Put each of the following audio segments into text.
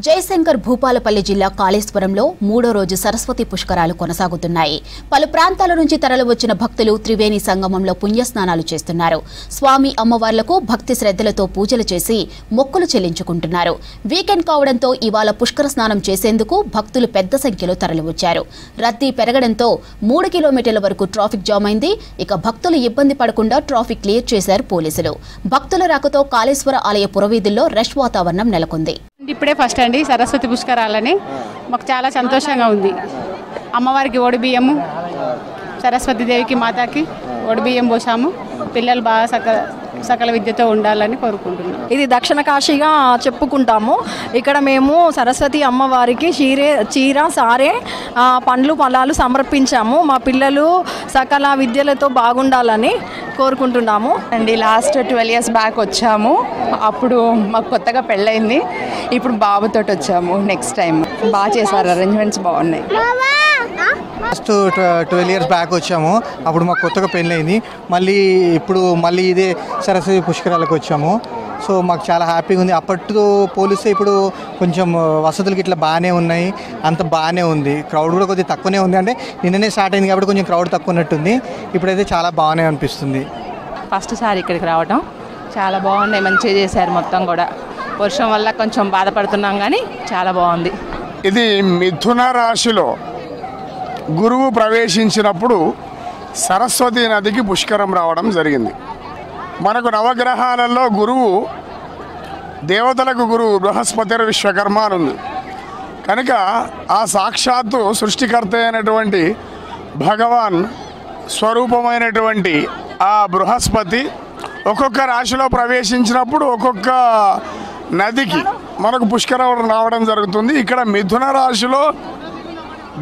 జయశంకర్ భూపాలపల్లి జిల్లా కాళేశ్వరంలో మూడో రోజు సరస్వతి పుష్కరాలు కొనసాగుతున్నాయి. పలు ప్రాంతాల నుంచి తరలివచ్చిన భక్తులు త్రివేణి సంగమంలో పుణ్యస్నానాలు చేస్తున్నారు. స్వామి అమ్మవార్లకు భక్తి శ్రద్ధలతో పూజలు చేసి మొక్కులు చెల్లించుకుంటున్నారు. వీకెండ్ కావడంతో ఇవాళ పుష్కర స్నానం చేసేందుకు భక్తులు పెద్ద సంఖ్యలో తరలివచ్చారు. రద్దీ పెరగడంతో 3 కిలోమీటర్ల వరకు ట్రాఫిక్ జామ్ అయింది. ఇక భక్తులు ఇబ్బంది పడకుండా ట్రాఫిక్ క్లియర్ చేశారు పోలీసులు. భక్తుల రాకతో కాళేశ్వర ఆలయ పురవీధుల్లో రష్ వాతావరణం నెలకొంది. ఇప్పుడే ఫస్ట్ అండి సరస్వతి పుష్కరాలని మాకు చాలా సంతోషంగా ఉంది. అమ్మవారికి ఓడి బియ్యము, సరస్వతీదేవికి మాతాకి ఓడి బియ్యం పోసాము. పిల్లలు బాగా సకల విద్యతో ఉండాలని కోరుకుంటున్నాం. ఇది దక్షిణ కాశీగా చెప్పుకుంటాము. ఇక్కడ మేము సరస్వతి అమ్మవారికి చీర సారే పండ్లు ఫలాలు సమర్పించాము. మా పిల్లలు సకల విద్యలతో బాగుండాలని కోరుకుంటున్నాము అండి. లాస్ట్ 12 years బ్యాక్ వచ్చాము. అప్పుడు మాకు కొత్తగా పెళ్ళయింది. ఇప్పుడు బాబుతోటి వచ్చాము. నెక్స్ట్ టైం బాగా చేశారు, అరేంజ్మెంట్స్ బాగున్నాయి. లాస్ట్ 12 years బ్యాక్ వచ్చాము. అప్పుడు మాకు కొత్తగా పెళ్ళయింది. ఇప్పుడు మళ్ళీ ఇదే సరస్వతి పుష్కరాలకు వచ్చాము. సో మాకు చాలా హ్యాపీగా ఉంది. అప్పటితో పోలిస్తే ఇప్పుడు కొంచెం వసతులకి ఇట్లా బాగానే ఉన్నాయి, అంత బాగానే ఉంది. క్రౌడ్ కూడా కొద్దిగా తక్కువనే ఉంది. అంటే నిన్ననే స్టార్ట్ అయింది కాబట్టి కొంచెం క్రౌడ్ తక్కువ ఉన్నట్టుంది. ఇప్పుడైతే చాలా బాగానే అనిపిస్తుంది. ఫస్ట్ సారి ఇక్కడికి రావడం చాలా బాగున్నాయి, మంచిగా చేశారు. మొత్తం కూడా వర్షం వల్ల కొంచెం బాధపడుతున్నాం కానీ చాలా బాగుంది. ఇది మిథున రాశిలో గురువు ప్రవేశించినప్పుడు సరస్వతి నదికి పుష్కరం రావడం జరిగింది. మనకు నవగ్రహాలలో గురువు, దేవతలకు గురువు బృహస్పతి విశ్వకర్మ అని ఉంది కనుక ఆ సాక్షాత్తు సృష్టికర్త అయినటువంటి భగవాన్ స్వరూపమైనటువంటి ఆ బృహస్పతి ఒక్కొక్క రాశిలో ప్రవేశించినప్పుడు ఒక్కొక్క నదికి మనకు పుష్కరం రావడం జరుగుతుంది. ఇక్కడ మిథున రాశిలో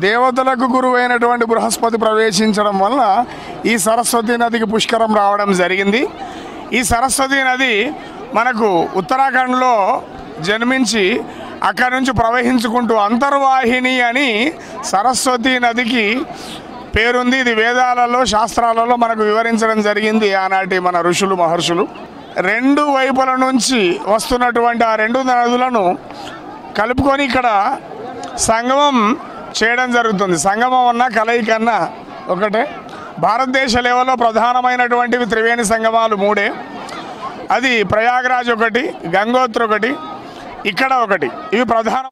దేవతలకు గురువు అయినటువంటి బృహస్పతి ప్రవేశించడం వలన ఈ సరస్వతి నదికి పుష్కరం రావడం జరిగింది. ఈ సరస్వతి నది మనకు ఉత్తరాఖండ్లో జన్మించి అక్కడి నుంచి ప్రవహించుకుంటూ అంతర్వాహిని అని సరస్వతి నదికి పేరుంది. ఇది వేదాలలో, శాస్త్రాలలో మనకు వివరించడం జరిగింది ఆనాటి మన ఋషులు, మహర్షులు. 2 వైపుల నుంచి వస్తున్నటువంటి ఆ 2 నదులను కలుపుకొని ఇక్కడ సంగమం చేయడం జరుగుతుంది. సంగమం అన్న కలయికన్నా ఒకటే. భారతదేశ లెవెల్లో ప్రధానమైనటువంటివి త్రివేణి సంగమాలు 3. అది ప్రయాగరాజ్ ఒకటి, గంగోత్రి ఒకటి, ఇక్కడ ఒకటి. ఇవి ప్రధాన